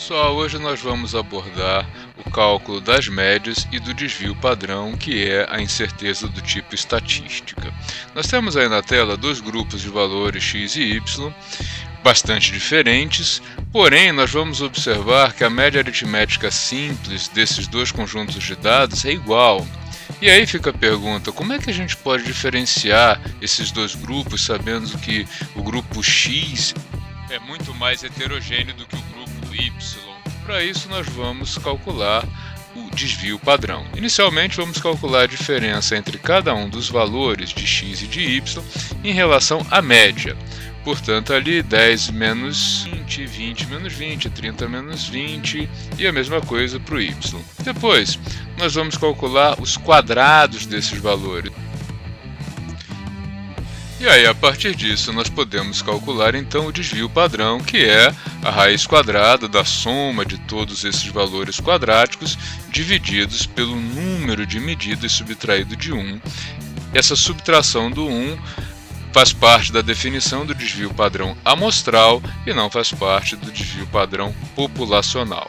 Pessoal, hoje nós vamos abordar o cálculo das médias e do desvio padrão, que é a incerteza do tipo estatística. Nós temos aí na tela dois grupos de valores x e y, bastante diferentes, porém nós vamos observar que a média aritmética simples desses dois conjuntos de dados é igual. E aí fica a pergunta, como é que a gente pode diferenciar esses dois grupos, sabendo que o grupo x é muito mais heterogêneo do que o grupo y? Para isso nós vamos calcular o desvio padrão. Inicialmente vamos calcular a diferença entre cada um dos valores de x e de y em relação à média. Portanto, ali 10 menos 20, 20 menos 20, 30 menos 20 e a mesma coisa para o y. Depois, nós vamos calcular os quadrados desses valores. E aí, a partir disso, nós podemos calcular então o desvio padrão, que é a raiz quadrada da soma de todos esses valores quadráticos divididos pelo número de medidas subtraído de 1. Essa subtração do 1 faz parte da definição do desvio padrão amostral e não faz parte do desvio padrão populacional.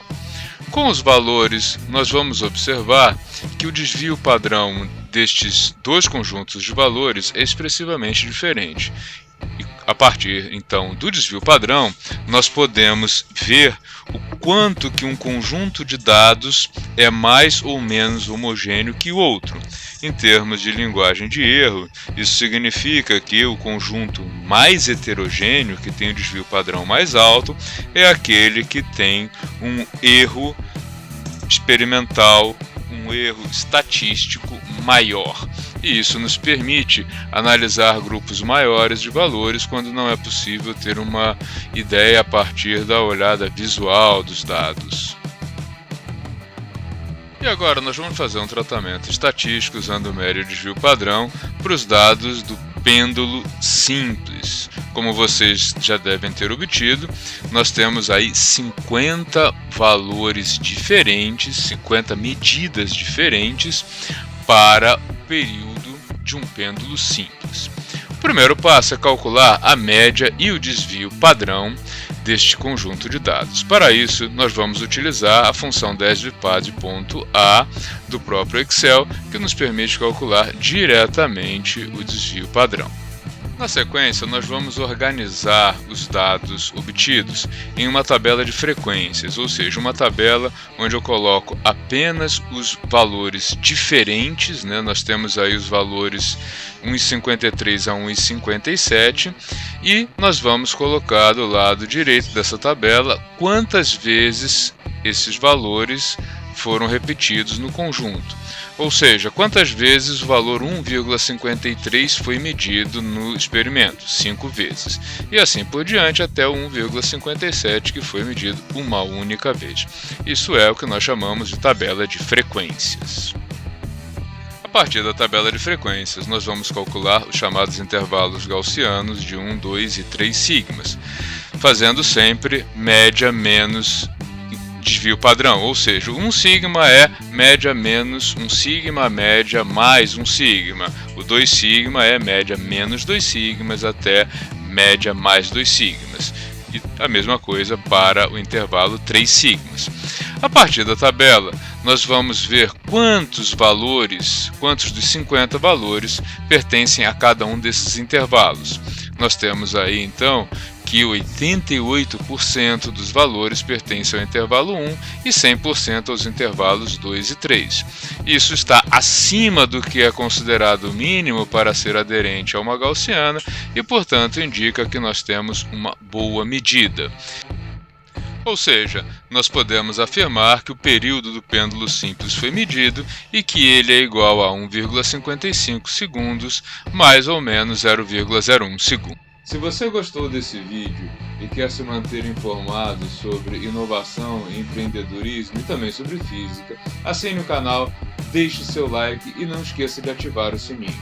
Com os valores, nós vamos observar que o desvio padrão destes dois conjuntos de valores é expressivamente diferente. E a partir, então, do desvio padrão, nós podemos ver o quanto que um conjunto de dados é mais ou menos homogêneo que o outro. Em termos de linguagem de erro, isso significa que o conjunto mais heterogêneo, que tem o desvio padrão mais alto, é aquele que tem um erro experimental, um erro estatístico maior. E isso nos permite analisar grupos maiores de valores quando não é possível ter uma ideia a partir da olhada visual dos dados. E agora nós vamos fazer um tratamento estatístico usando o médio e desvio padrão para os dados do pêndulo simples. Como vocês já devem ter obtido, nós temos aí 50 valores diferentes, 50 medidas diferentes para o período de um pêndulo simples. O primeiro passo é calcular a média e o desvio padrão deste conjunto de dados. Para isso, nós vamos utilizar a função desvpad.a do próprio Excel, que nos permite calcular diretamente o desvio padrão. Na sequência, nós vamos organizar os dados obtidos em uma tabela de frequências, ou seja, uma tabela onde eu coloco apenas os valores diferentes, né? Nós temos aí os valores 1,53 a 1,57 e nós vamos colocar do lado direito dessa tabela quantas vezes esses valores foram repetidos no conjunto. Ou seja, quantas vezes o valor 1,53 foi medido no experimento? 5 vezes. E assim por diante até o 1,57 que foi medido uma única vez. Isso é o que nós chamamos de tabela de frequências. A partir da tabela de frequências, nós vamos calcular os chamados intervalos gaussianos de 1, 2 e 3 sigmas, fazendo sempre média menos desvio padrão, ou seja, 1 sigma é média menos 1 sigma, média mais 1 sigma. O 2 sigma é média menos 2 sigmas até média mais 2 sigmas. E a mesma coisa para o intervalo 3 sigmas. A partir da tabela, nós vamos ver quantos dos 50 valores pertencem a cada um desses intervalos. Nós temos aí, então, que 88% dos valores pertencem ao intervalo 1 e 100% aos intervalos 2 e 3. Isso está acima do que é considerado o mínimo para ser aderente a uma gaussiana e, portanto, indica que nós temos uma boa medida. Ou seja, nós podemos afirmar que o período do pêndulo simples foi medido e que ele é igual a 1,55 segundos, mais ou menos 0,01 segundo. Se você gostou desse vídeo e quer se manter informado sobre inovação, empreendedorismo e também sobre física, assine o canal, deixe seu like e não esqueça de ativar o sininho.